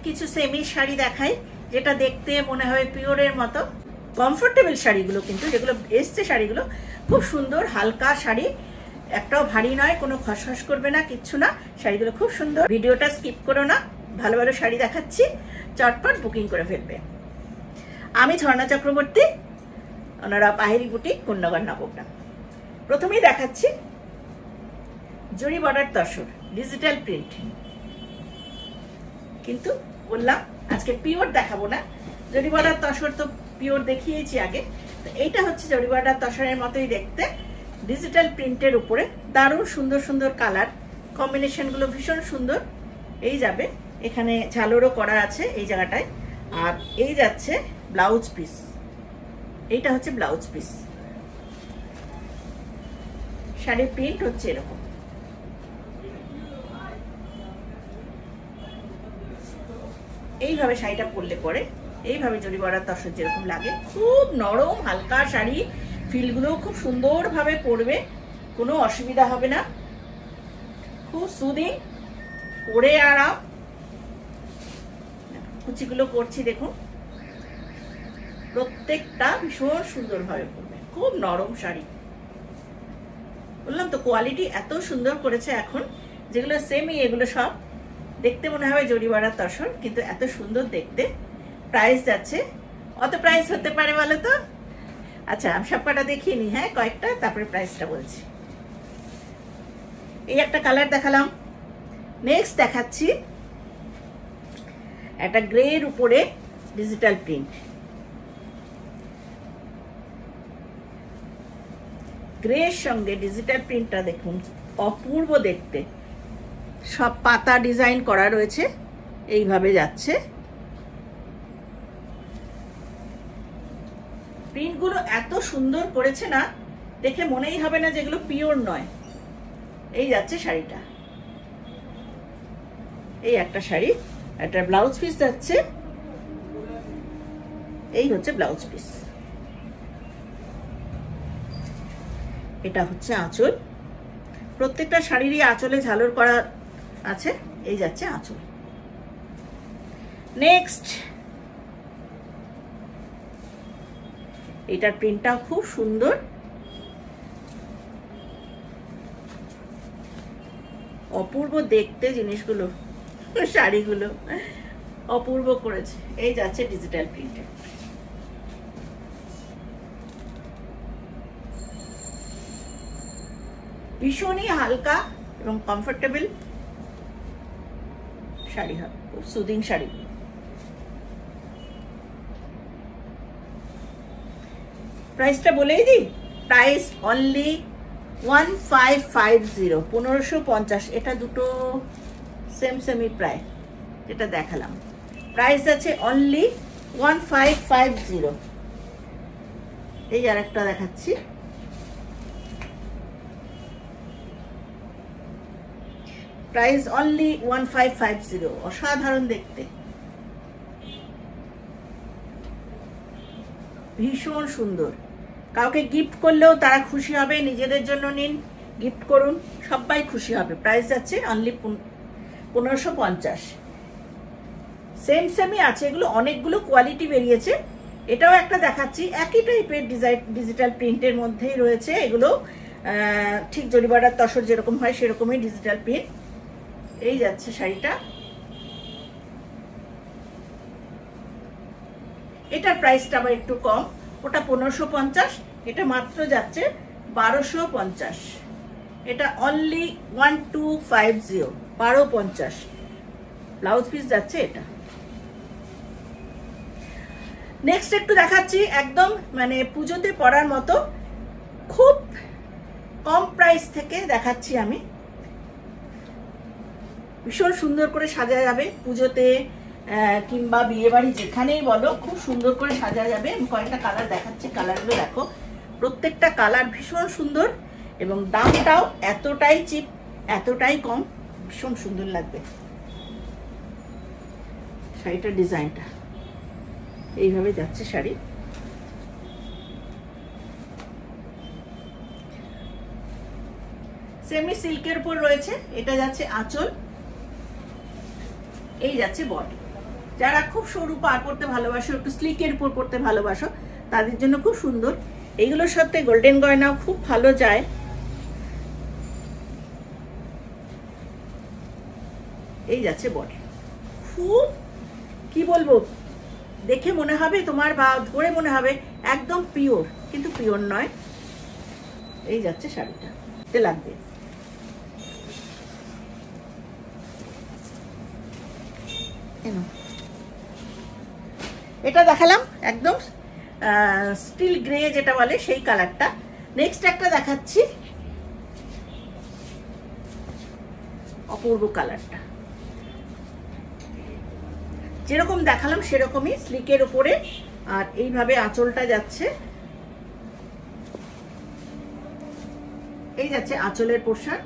কিছু সেমি শাড়ি দেখাই, যেটা দেখতে মনে হয় পিওরের মতো। কমফোর্টেবল শাড়িগুলো কিন্তু, যেগুলো এসছে শাড়িগুলো খুব সুন্দর, হালকা শাড়ি, একটাও ভারী নয়, কোনো খসখস করবে না, কিচ্ছু না। শাড়িগুলো খুব সুন্দর। ভিডিওটা স্কিপ করো না, ভালো ভালো শাড়ি দেখাচ্ছি, চটপট বুকিং করে ফেলবে। আমি ঝর্ণা চক্রবর্তী, ওনারা পাহেরি বুটিক, কন্যাগর নবগ্রাম। প্রথমেই দেখাচ্ছি জরি বর্ডার তসর, ডিজিটাল প্রিন্ট। কিন্তু বললাম আজকে পিওর দেখাবো না, জরি বর্ডার তসর তো পিওর দেখিয়েছি আগে। তো এইটা হচ্ছে জরি বর্ডার তসরের মতোই দেখতে, ডিজিটাল প্রিন্টের উপরে দারুণ সুন্দর সুন্দর কালার কম্বিনেশনগুলো ভীষণ সুন্দর। এই যাবে, এখানে ঝালরও করা আছে এই জায়গাটায়। আর এই যাচ্ছে ব্লাউজ পিস, এইটা হচ্ছে ব্লাউজ পিস। শাড়ির প্রিন্ট হচ্ছে এরকম। এইভাবে শাড়িটা পরলে পরে এইভাবে জরি বর্ডার তসর যেরকম লাগে, খুব নরম হালকা শাড়ি, ফিলগুলো খুব সুন্দরভাবে পরবে, কোনো অসুবিধা হবে না, খুব সুদিং, পরে আরাম। কুচিগুলো করছি দেখুন, প্রত্যেকটা ভীষণ সুন্দরভাবে পরবে, খুব নরম শাড়ি। বললাম তো কোয়ালিটি এত সুন্দর করেছে এখন, যেগুলো সেমি এগুলো সব দেখতে মনে হবে জরি বর্ডার তসর, কিন্তু এত সুন্দর দেখতে। প্রাইস যাচ্ছে, অত প্রাইস হতে পারে বলো তো? আচ্ছা আমি সব কটা দেখিয়ে নি, হ্যাঁ কয়েকটা, তারপরে প্রাইসটা বলছি। এই একটা কালার দেখালাম। নেক্সট দেখাচ্ছি একটা গ্রের উপরে ডিজিটাল প্রিন্ট। গ্রের সঙ্গে ডিজিটাল প্রিন্টটা দেখুন, অপূর্ব দেখতে। সব পাতা ডিজাইন করা রয়েছে, এইভাবে যাচ্ছে। প্রিন্টগুলো এত সুন্দর করেছে না, দেখে মনেই হবে না যেগুলো পিওর নয়। এই যাচ্ছে শাড়িটা, এই একটা শাড়ি, একটা ব্লাউজ পিস যাচ্ছে, এই হচ্ছে ব্লাউজ পিস। এটা হচ্ছে আঁচল, প্রত্যেকটা শাড়িরই আঁচলে ঝালর করা আছে। এই যাচ্ছে আঁচল। নেক্সট, এটার প্রিন্টটাও খুব সুন্দর, অপূর্ব দেখতে জিনিসগুলো, শাড়িগুলো অপূর্ব করেছে। এই যাচ্ছে ডিজিটাল প্রিন্টে। ভীষণই হালকা এবং কমফোর্টেবল শাড়ি হবে, খুব সুদিং শাড়ি। প্রাইসটা বলেই দিই, প্রাইস অনলি 1550, 1550। এটা দুটো সেম সেমি প্রায়, যেটা দেখালাম। প্রাইস আছে অনলি 1550। এই আর একটা দেখাচ্ছি, প্রাইস অনলি 1550। অসাধারণ দেখতে, ভীষণ সুন্দর। কাউকে গিফট করলেও তারা খুশি হবে, নিজেদের জন্য নিন, গিফট করুন, সবাই খুশি হবে। প্রাইস যাচ্ছে অনলি 1550। সেম সেমই আছে, এগুলো অনেকগুলো কোয়ালিটি বেরিয়েছে। এটাও একটা দেখাচ্ছি, একই টাইপের ডিজিটাল প্রিন্টের মধ্যেই রয়েছে এগুলো, ঠিক জরি বর্ডার তসর যেরকম হয় সেরকমই ডিজিটাল প্রিন্ট। এই যাচ্ছে শাড়িটা। এটার প্রাইসটা আবার একটু কম, ওটা 1550, এটা মাত্র যাচ্ছে 1250। এটা অনলি 1250, 1250। ব্লাউজ পিস যাচ্ছে এটা। নেক্সট একটু দেখাচ্ছি, একদম মানে পুজোতে পরার মতো, খুব কম প্রাইস থেকে দেখাচ্ছি আমি। ভীষণ সুন্দর করে সাজা যাবে পুজোতে, কিংবা বিয়ে বাড়ি যেখানেই বলো, খুব সুন্দর করে সাজা যাবে। আমি কয়েকটা কালার দেখাচ্ছি, কালারগুলো দেখো, প্রত্যেকটা কালার ভীষণ সুন্দর, এবং দামটাও এতটাই চিপ, এতটাই কম, ভীষণ সুন্দর লাগবে। শাড়িটার ডিজাইনটা এইভাবে যাচ্ছে শাড়ি। সেমি সিল্কের উপর রয়েছে। এটা যাচ্ছে আঁচল, এই যাচ্ছে বডি। যারা খুব সরু পাড় পরতে ভালোবাসো, একটু স্লিকের উপর পরতে ভালোবাসো, তাদের জন্য খুব সুন্দর। এইগুলোর সাথে গোল্ডেন গয়নাও খুব ভালো যায়। এই যাচ্ছে বডি, খুব কি বলবো, দেখে মনে হবে তোমার বা ধরে মনে হবে একদম পিওর, কিন্তু পিওর নয়। এই যাচ্ছে শাড়িটা, তে লাগবে। এটা দেখালাম একদম স্টিল গ্রে যেটা বলে সেই কালারটা। নেক্সট একটা দেখাচ্ছি অপূর্ব কালারটা, যেরকম দেখালাম সেরকমই স্লিকের উপরে, আর এইভাবে আঁচলটা যাচ্ছে, এই যাচ্ছে আঁচলের পোর্শন,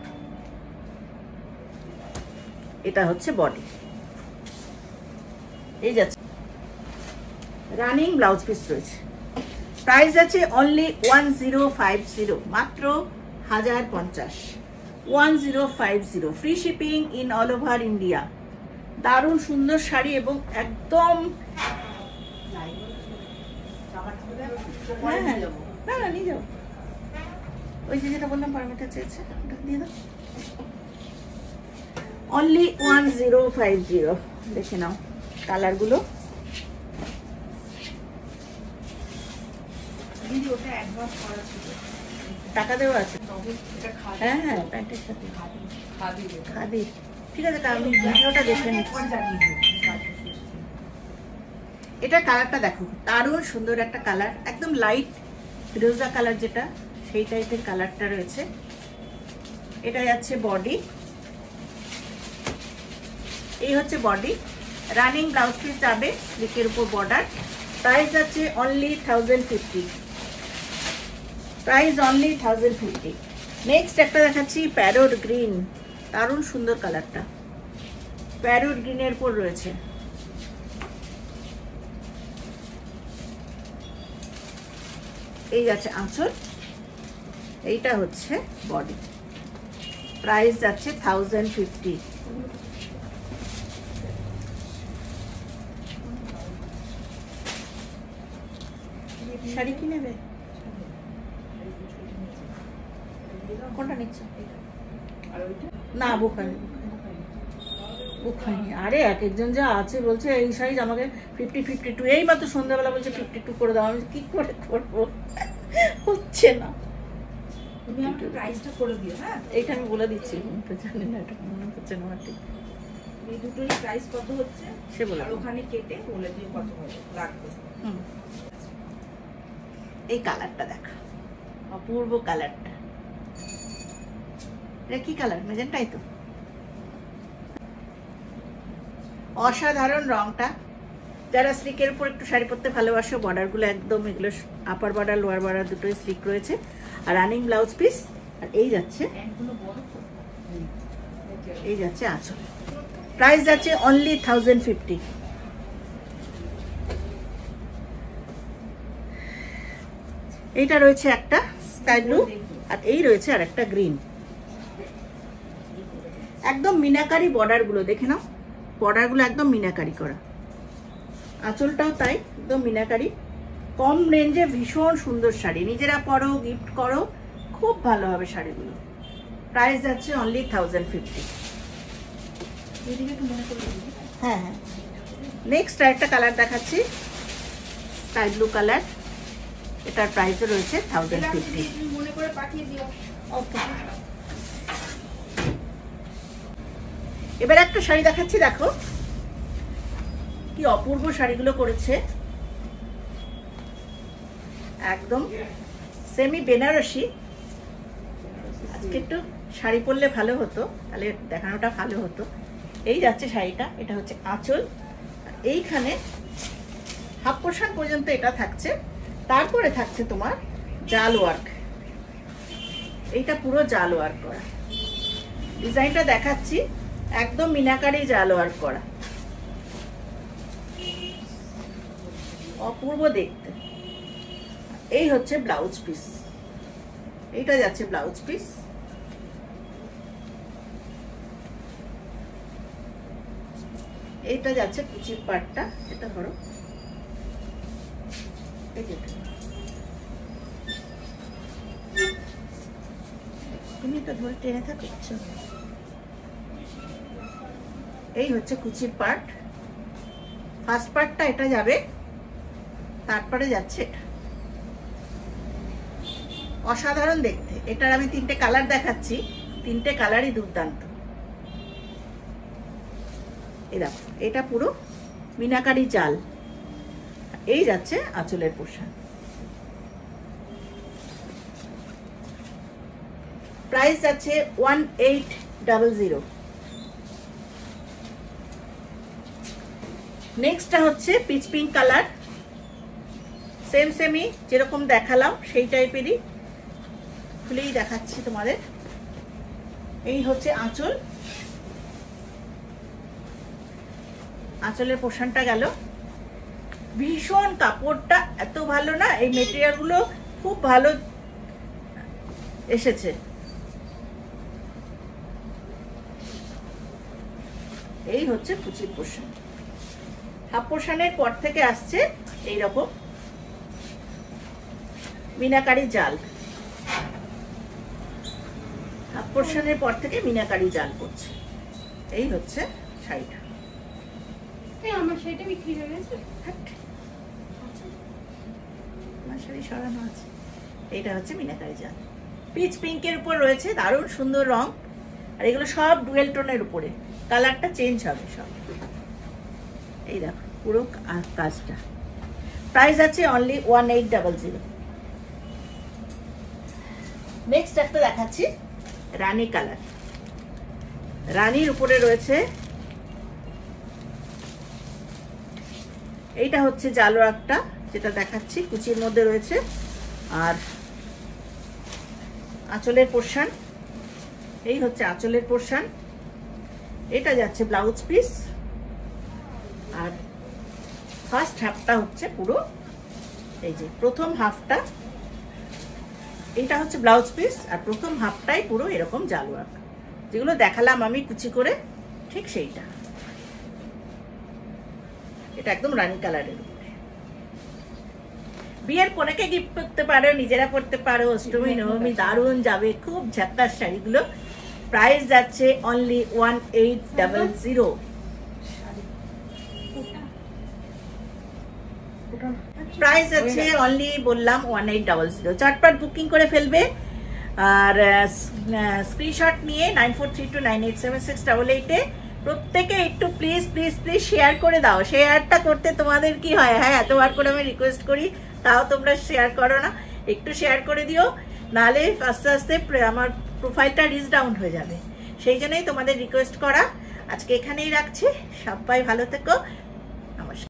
এটা হচ্ছে বডি, এই যাচ্ছে রানিং ব্লাউজ পিস রয়েছে। প্রাইস আছে অনলি 1050, মাত্র 1050, 1050, free shipping in all over India. দারুণ সুন্দর শাড়ি এবং একদম হ্যাঁ না না নিয়ে যাও, ওই যে যেটা বললাম পারমিটা চেয়েছে দিয়ে দাও। অনলি 1050, দেখে নাও কালারগুলো। টাকা দেওয়া আছে, হ্যাঁ হ্যাঁ প্যান্টের সাথে খাদি, ঠিক আছে আমি ভিডিওটা দেখে নিচ্ছি। এটা কালারটা দেখো, দারুণ সুন্দর একটা কালার, একদম লাইট ফিরোজা কালার যেটা, সেই টাইপের কালারটা রয়েছে। এটা যাচ্ছে বডি, এই হচ্ছে বডি, রানিং ব্লাউজ পিস যাবে, স্লিকের উপর বর্ডার। প্রাইস আছে অনলি 1050, প্রাইস অনলি 1050। নেক্সট একটা দেখাচ্ছি প্যারোট গ্রিন, দারুণ সুন্দর কালারটা, প্যারোট গ্রিনের উপর রয়েছে। এই যাচ্ছে আঁচল, এইটা হচ্ছে বডি, প্রাইস যাচ্ছে 1050। শাড়ি কি নেবে, কোনটা নিচ্ছ? না বুখানি, বুখানি, আরে এক একজন যা আছে বলছে এই সাইজ আমাকে 50-52, এই মাত্র সন্ধ্যাবেলা বলছে 52 করে দাও, আমি কি করে করবো, হচ্ছে না। তুমি আমাকে প্রাইসটা করে দিও, হ্যাঁ এইটা আমি বলে দিচ্ছি, তো জানি না, এটা মনে হচ্ছে না ঠিক। এই দুটোরই প্রাইস কত হচ্ছে সে বলে, আর ওখানে কেটে বলে দিও কত লাগবে। এই কালারটা দেখো, অপূর্ব কালারটা, এটা কি কালার, মেজেন্টাই তো, অসাধারণ রংটা। যারা স্লিকের উপর একটু শাড়ি পরতে ভালোবাসো, বর্ডারগুলো একদম, এগুলো আপার বর্ডার লোয়ার বর্ডার দুটোই স্লিক রয়েছে, আর রানিং ব্লাউজ পিস, আর এই যাচ্ছে, এই যাচ্ছে আঁচল। প্রাইস যাচ্ছে অনলি 1050। এইটা রয়েছে একটা স্কাই ব্লু, আর এই রয়েছে আর একটা গ্রিন, একদম মিনাকারি বর্ডার গুলো দেখে নাও, বর্ডার গুলো একদম মিনাকারি করা, আঁচলটাও তাই একদম মিনাকারি। কম রেঞ্জে ভীষণ সুন্দর শাড়ি, নিজেরা পরো, গিফট করো, খুব ভালো হবে শাড়িগুলো। প্রাইস যাচ্ছে অনলি 1050। হ্যাঁ হ্যাঁ, নেক্সট একটা কালার দেখাচ্ছি, স্কাই ব্লু কালার, এটার প্রাইসও রয়েছে 1050। মনে করে পাঠিয়ে দিও। ওকে, এবার একটা শাড়ি দেখাচ্ছি, দেখো কি অপূর্ব শাড়িগুলো করেছে, একদম সেমি বেনারসি। আজকে একটু শাড়ি পরলে ভালো হতো, তাহলে দেখানোটা ভালো হতো। এই যাচ্ছে শাড়িটা, এটা হচ্ছে আঁচল, এইখানে হাফ পোর্শন পর্যন্ত এটা থাকছে, তারপরে থাকছে তোমার জাল ওয়ার্ক, এইটা পুরো জাল ওয়ার্ক করা। ডিজাইনটা দেখাচ্ছি, একদম মিনাকারি জাল ওয়ার্ক করা, অপূর্ব দেখতে। এই হচ্ছে ব্লাউজ পিস, এইটা যাচ্ছে ব্লাউজ পিস। এইটা যাচ্ছে কুচির পাটটা, এটা ধরো, এই যে তুমি তো ধরে টেনে থাকছো। এই হচ্ছে কুচির পাট, ফার্স্ট পার্টটা এটা যাবে, তারপরে যাচ্ছে এটা। অসাধারণ দেখতে। এটার আমি 3টে কালার দেখাচ্ছি, 3টে কালারই দুর্দান্ত। এই দেখো, এটা পুরো মিনাকারি জাল। এই যাচ্ছে আঁচলের পোশাক। প্রাইস যাচ্ছে 1800। নেক্সটটা হচ্ছে পিচ পিঙ্ক কালার, সেমই যেরকম দেখালাম সেই টাইপেরই, খুলেই দেখাচ্ছি তোমাদের। এই হচ্ছে আঁচল, আঁচলের পোর্শনটা গেল। ভীষণ কাপড়টা এত ভালো না, এই মেটেরিয়াল গুলো খুব ভালো এসেছে। এই হচ্ছে কুচির পোর্শন। হাফ পোর্শনের পর থেকে আসছে এইরকম মিনাকারি জাল। হাফ পোর্শনের পর থেকে মিনাকারি জাল পড়ছে। এই হচ্ছে শাড়িটা। আমার শাড়িটা বিক্রি হয়ে গেছে। আমার শাড়ি সরানো আছে। এইটা হচ্ছে মিনাকারি জাল, পিচ পিঙ্কের উপর রয়েছে, দারুণ সুন্দর রং। আর এগুলো সব ডুয়েল টোনের উপরে, কালারটা চেঞ্জ হবে সব। এই দেখো পুরো কাজটা। প্রাইস আছে অনলি 1800। নেক্সট একটা দেখাচ্ছি রানী কালার। রানীর উপরে রয়েছে, এইটা হচ্ছে জালো একটা, যেটা দেখাচ্ছি কুচির মধ্যে রয়েছে। আর আঁচলের পোর্শন, এই হচ্ছে আঁচলের পোর্শন। এটা যাচ্ছে ব্লাউজ পিস। আর ফার্স্ট হাফটা হচ্ছে পুরো, এই যে প্রথম হাফটা, এটা হচ্ছে ব্লাউজ পিস। আর প্রথম হাফটাই পুরো এরকম জালোয়ার, যেগুলো দেখালাম আমি কুচি করে, ঠিক সেইটা। এটা একদম রানী কালারের উপরে। বিয়ের কনেকে গিফট করতে পারো, নিজেরা করতে পারো, অষ্টমী নবমী দারুণ যাবে, খুব ঝাক্কাস শাড়িগুলো। প্রাইস যাচ্ছে অনলি 1800। প্রাইস আছে অনলি বললাম 1800। চটপট বুকিং করে ফেলবে। আর স্ক্রিনশট নিয়ে 9432987688 প্রত্যেকে একটু প্লিজ প্লিজ প্লিজ শেয়ার করে দাও। শেয়ারটা করতে তোমাদের কি হয়? হ্যাঁ, এতবার করে আমি রিকোয়েস্ট করি, তাও তোমরা শেয়ার করো না। একটু শেয়ার করে দিও, নাহলে আস্তে আস্তে আমার প্রোফাইলটা রিচ ডাউন হয়ে যাবে। সেই জন্যই তোমাদের রিকোয়েস্ট করা। আজকে এখানেই রাখছি। সবাই ভালো থেকো,